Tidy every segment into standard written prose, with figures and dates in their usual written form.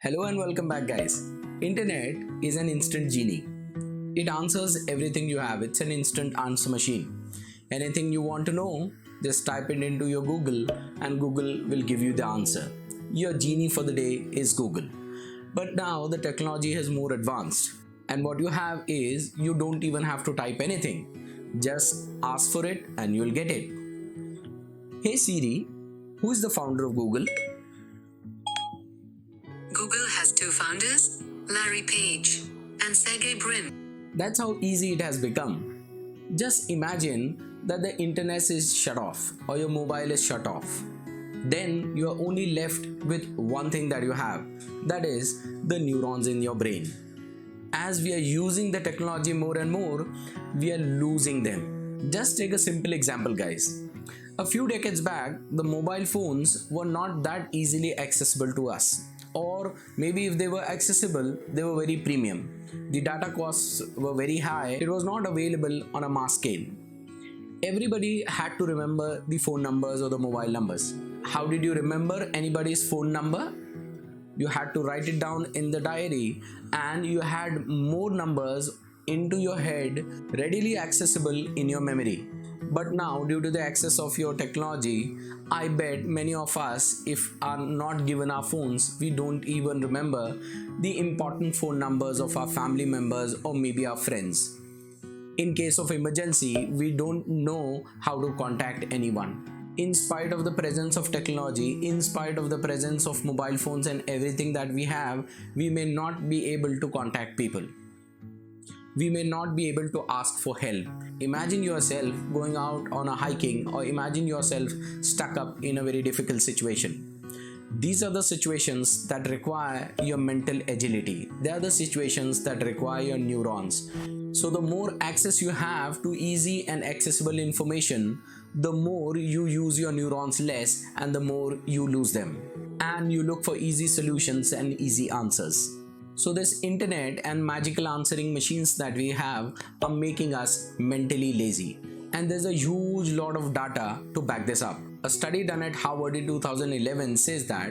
Hello and welcome back, guys. Internet is an instant genie. It answers everything you have. It's an instant answer machine. Anything you want to know, just type it into your Google and Google will give you the answer. Your genie for the day is Google. But now the technology has more advanced. And what you have is you don't even have to type anything. Just ask for it and you'll get it. Hey Siri, who is the founder of Google? Google has two founders, Larry Page and Sergey Brin. That's how easy it has become. Just imagine that the internet is shut off or your mobile is shut off. Then you are only left with one thing that you have, that is the neurons in your brain. As we are using the technology more and more, we are losing them. Just take a simple example, guys. A few decades back, the mobile phones were not that easily accessible to us. Or maybe if they were accessible, they were very premium. The data costs were very high. It was not available on a mass scale. Everybody had to remember the phone numbers or the mobile numbers. How did you remember anybody's phone number? You had to write it down in the diary, and you had more numbers into your head readily accessible in your memory. But now, due to the access of your technology, I bet many of us, if are not given our phones, we don't even remember the important phone numbers of our family members or maybe our friends. In case of emergency, we don't know how to contact anyone. In spite of the presence of technology, in spite of the presence of mobile phones and everything that we have, we may not be able to contact people. We may not be able to ask for help. Imagine yourself going out on a hiking, or imagine yourself stuck up in a very difficult situation. These are the situations that require your mental agility. They are the situations that require your neurons. So the more access you have to easy and accessible information, the more you use your neurons less and the more you lose them. And you look for easy solutions and easy answers. So this internet and magical answering machines that we have are making us mentally lazy. And there's a huge lot of data to back this up. A study done at Harvard in 2011 says that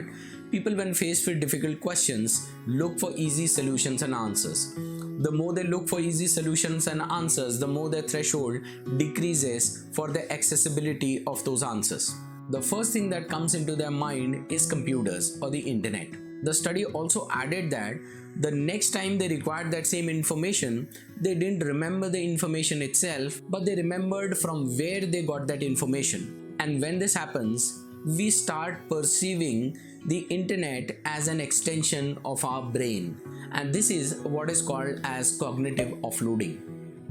people, when faced with difficult questions, look for easy solutions and answers. The more they look for easy solutions and answers, the more their threshold decreases for the accessibility of those answers. The first thing that comes into their mind is computers or the internet. The study also added that the next time they required that same information, they didn't remember the information itself, but they remembered from where they got that information. And when this happens, we start perceiving the internet as an extension of our brain. And this is what is called as cognitive offloading.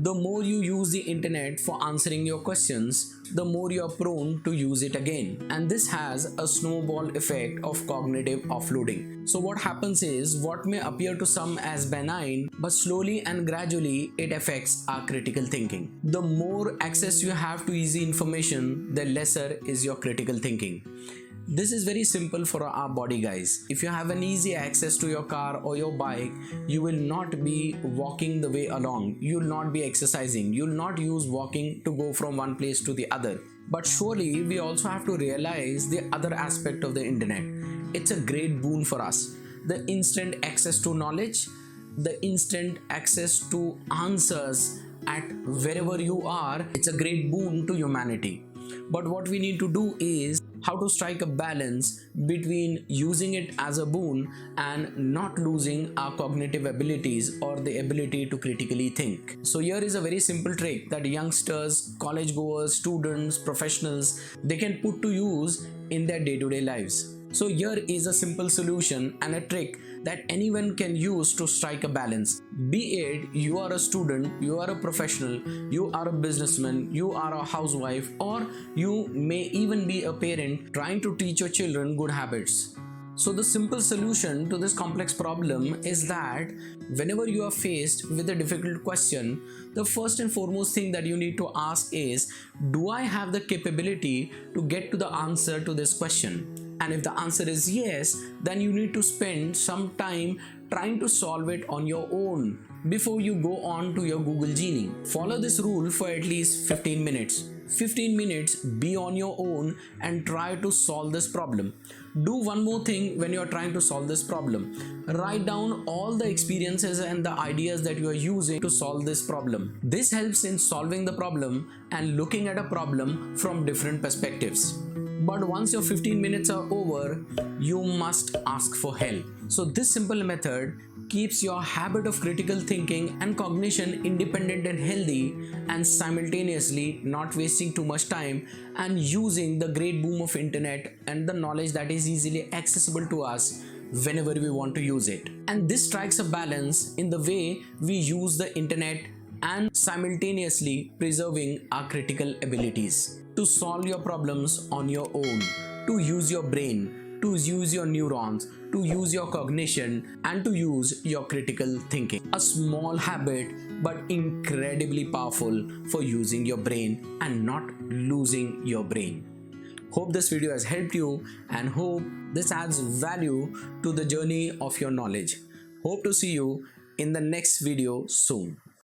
The more you use the internet for answering your questions, the more you are prone to use it again. And this has a snowball effect of cognitive offloading. So what happens is, what may appear to some as benign, but slowly and gradually it affects our critical thinking. The more access you have to easy information, the lesser is your critical thinking. This is very simple for our body, guys. If you have an easy access to your car or your bike, you will not be walking the way along. You will not be exercising. You will not use walking to go from one place to the other. But surely we also have to realize the other aspect of the internet. It's a great boon for us. The instant access to knowledge, the instant access to answers at wherever you are, it's a great boon to humanity. But what we need to do is how to strike a balance between using it as a boon and not losing our cognitive abilities or the ability to critically think. So here is a very simple trick that youngsters, college goers, students, professionals, they can put to use in their day-to-day lives. So here is a simple solution and a trick that anyone can use to strike a balance. Be it you are a student, you are a professional, you are a businessman, you are a housewife, or you may even be a parent trying to teach your children good habits. So the simple solution to this complex problem is that whenever you are faced with a difficult question, the first and foremost thing that you need to ask is, do I have the capability to get to the answer to this question? And if the answer is yes, then you need to spend some time trying to solve it on your own before you go on to your Google Genie. Follow this rule for at least 15 minutes. 15 minutes, be on your own and try to solve this problem. Do one more thing when you are trying to solve this problem. Write down all the experiences and the ideas that you are using to solve this problem. This helps in solving the problem and looking at a problem from different perspectives. But once your 15 minutes are over, you must ask for help. So this simple method keeps your habit of critical thinking and cognition independent and healthy, and simultaneously not wasting too much time and using the great boom of internet and the knowledge that is easily accessible to us whenever we want to use it. And this strikes a balance in the way we use the internet and simultaneously preserving our critical abilities to solve your problems on your own, to use your brain, to use your neurons, to use your cognition, and to use your critical thinking. A small habit but incredibly powerful for using your brain and not losing your brain. Hope this video has helped you and hope this adds value to the journey of your knowledge. Hope to see you in the next video soon.